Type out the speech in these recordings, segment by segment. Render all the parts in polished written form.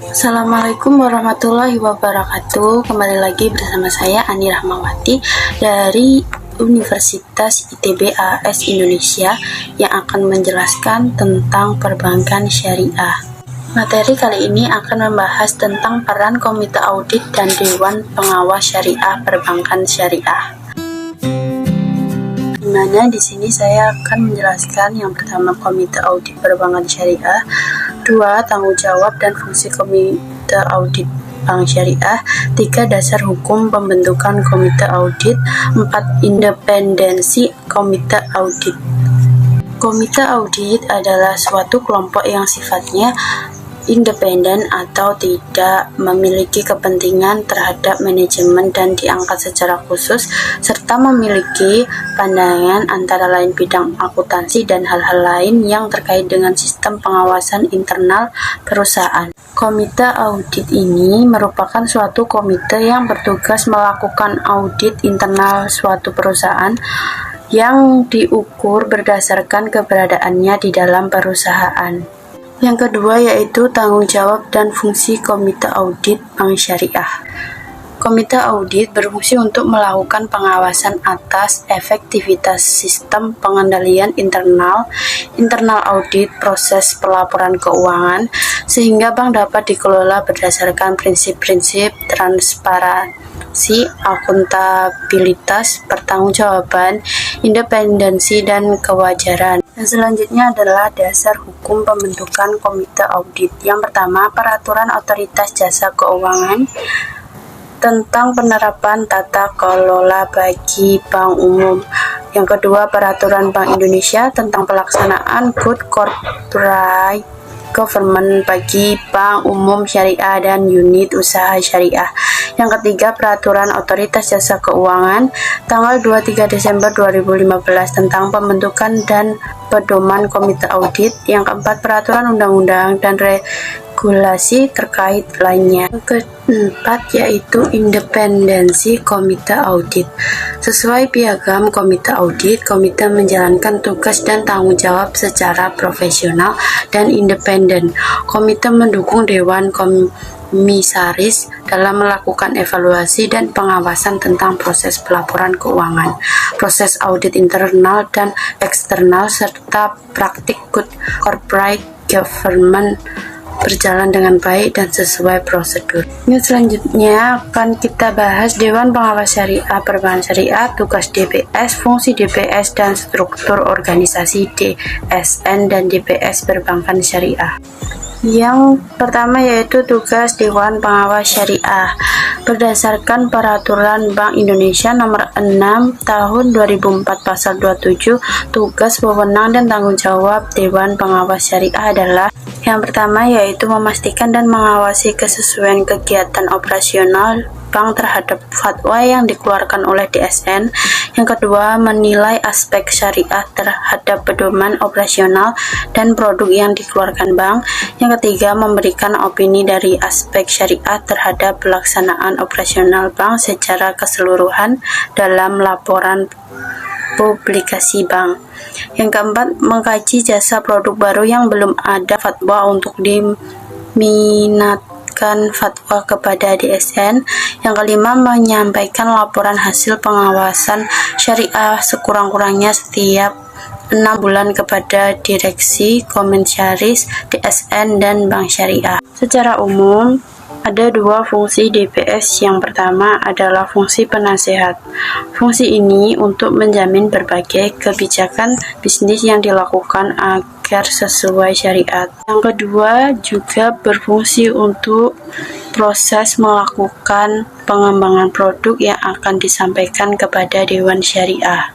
Assalamualaikum warahmatullahi wabarakatuh. Kembali lagi bersama saya Ani Rahmawati dari Universitas ITB AS Indonesia yang akan menjelaskan tentang perbankan syariah. Materi kali ini akan membahas tentang peran Komite Audit dan Dewan Pengawas Syariah Perbankan Syariah. Dimana di sini saya akan menjelaskan yang pertama Komite Audit Perbankan Syariah, 2. Tanggung jawab dan fungsi Komite Audit Bank Syariah, 3. Dasar hukum pembentukan Komite Audit, 4. Independensi Komite Audit. Komite Audit adalah suatu kelompok yang sifatnya independen atau tidak memiliki kepentingan terhadap manajemen dan diangkat secara khusus, serta memiliki pandangan antara lain bidang akuntansi dan hal-hal lain yang terkait dengan sistem pengawasan internal perusahaan. Komite audit ini merupakan suatu komite yang bertugas melakukan audit internal suatu perusahaan yang diukur berdasarkan keberadaannya di dalam perusahaan. Yang kedua yaitu tanggung jawab dan fungsi Komite Audit Bank Syariah. Komite Audit berfungsi untuk melakukan pengawasan atas efektivitas sistem pengendalian internal audit proses pelaporan keuangan, sehingga bank dapat dikelola berdasarkan prinsip-prinsip transparansi, akuntabilitas, pertanggungjawaban, independensi, dan kewajaran. Dan selanjutnya adalah dasar hukum pembentukan Komite Audit. Yang pertama, Peraturan Otoritas Jasa Keuangan tentang penerapan tata kelola bagi bank umum. Yang kedua, Peraturan Bank Indonesia tentang pelaksanaan Good Corporate Government bagi bank umum syariah dan unit usaha syariah. Yang ketiga, Peraturan Otoritas Jasa Keuangan tanggal 23 Desember 2015 tentang pembentukan dan pedoman Komite Audit. Yang keempat, Peraturan Undang-Undang dan regulasi terkait lainnya. Yang keempat yaitu independensi Komite Audit. Sesuai piagam Komite Audit, komite menjalankan tugas dan tanggung jawab secara profesional dan independen. Komite mendukung Dewan Komisaris dalam melakukan evaluasi dan pengawasan tentang proses pelaporan keuangan, proses audit internal dan eksternal, serta praktik good corporate government berjalan dengan baik dan sesuai prosedur. Selanjutnya akan kita bahas Dewan Pengawas Syariah Perbankan Syariah, tugas DPS, fungsi DPS dan struktur organisasi DSN dan DPS Perbankan Syariah. Yang pertama yaitu tugas Dewan Pengawas Syariah. Berdasarkan Peraturan Bank Indonesia Nomor 6 Tahun 2004 Pasal 27, tugas, wewenang, dan tanggung jawab Dewan Pengawas Syariah adalah: yang pertama yaitu memastikan dan mengawasi kesesuaian kegiatan operasional bank terhadap fatwa yang dikeluarkan oleh DSN. Yang kedua, menilai aspek syariah terhadap pedoman operasional dan produk yang dikeluarkan bank. Yang ketiga, memberikan opini dari aspek syariah terhadap pelaksanaan operasional bank secara keseluruhan dalam laporan publikasi bank. Yang keempat, mengkaji jasa produk baru yang belum ada fatwa untuk diminatkan fatwa kepada DSN. Yang kelima, menyampaikan laporan hasil pengawasan syariah sekurang-kurangnya setiap 6 bulan kepada Direksi Komisaris DSN dan Bank Syariah. Secara umum, ada dua fungsi DPS. Yang pertama adalah fungsi penasehat. Fungsi ini untuk menjamin berbagai kebijakan bisnis yang dilakukan agar sesuai syariat. Yang kedua juga berfungsi untuk proses melakukan pengembangan produk yang akan disampaikan kepada Dewan Syariah.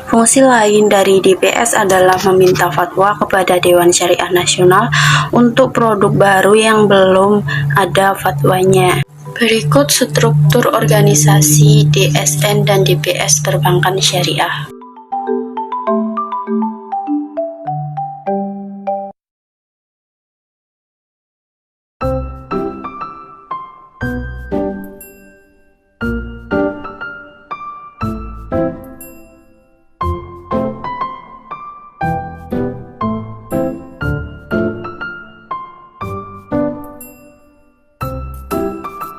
Fungsi lain dari DPS adalah meminta fatwa kepada Dewan Syariah Nasional untuk produk baru yang belum ada fatwanya. Berikut struktur organisasi DSN dan DPS Perbankan Syariah.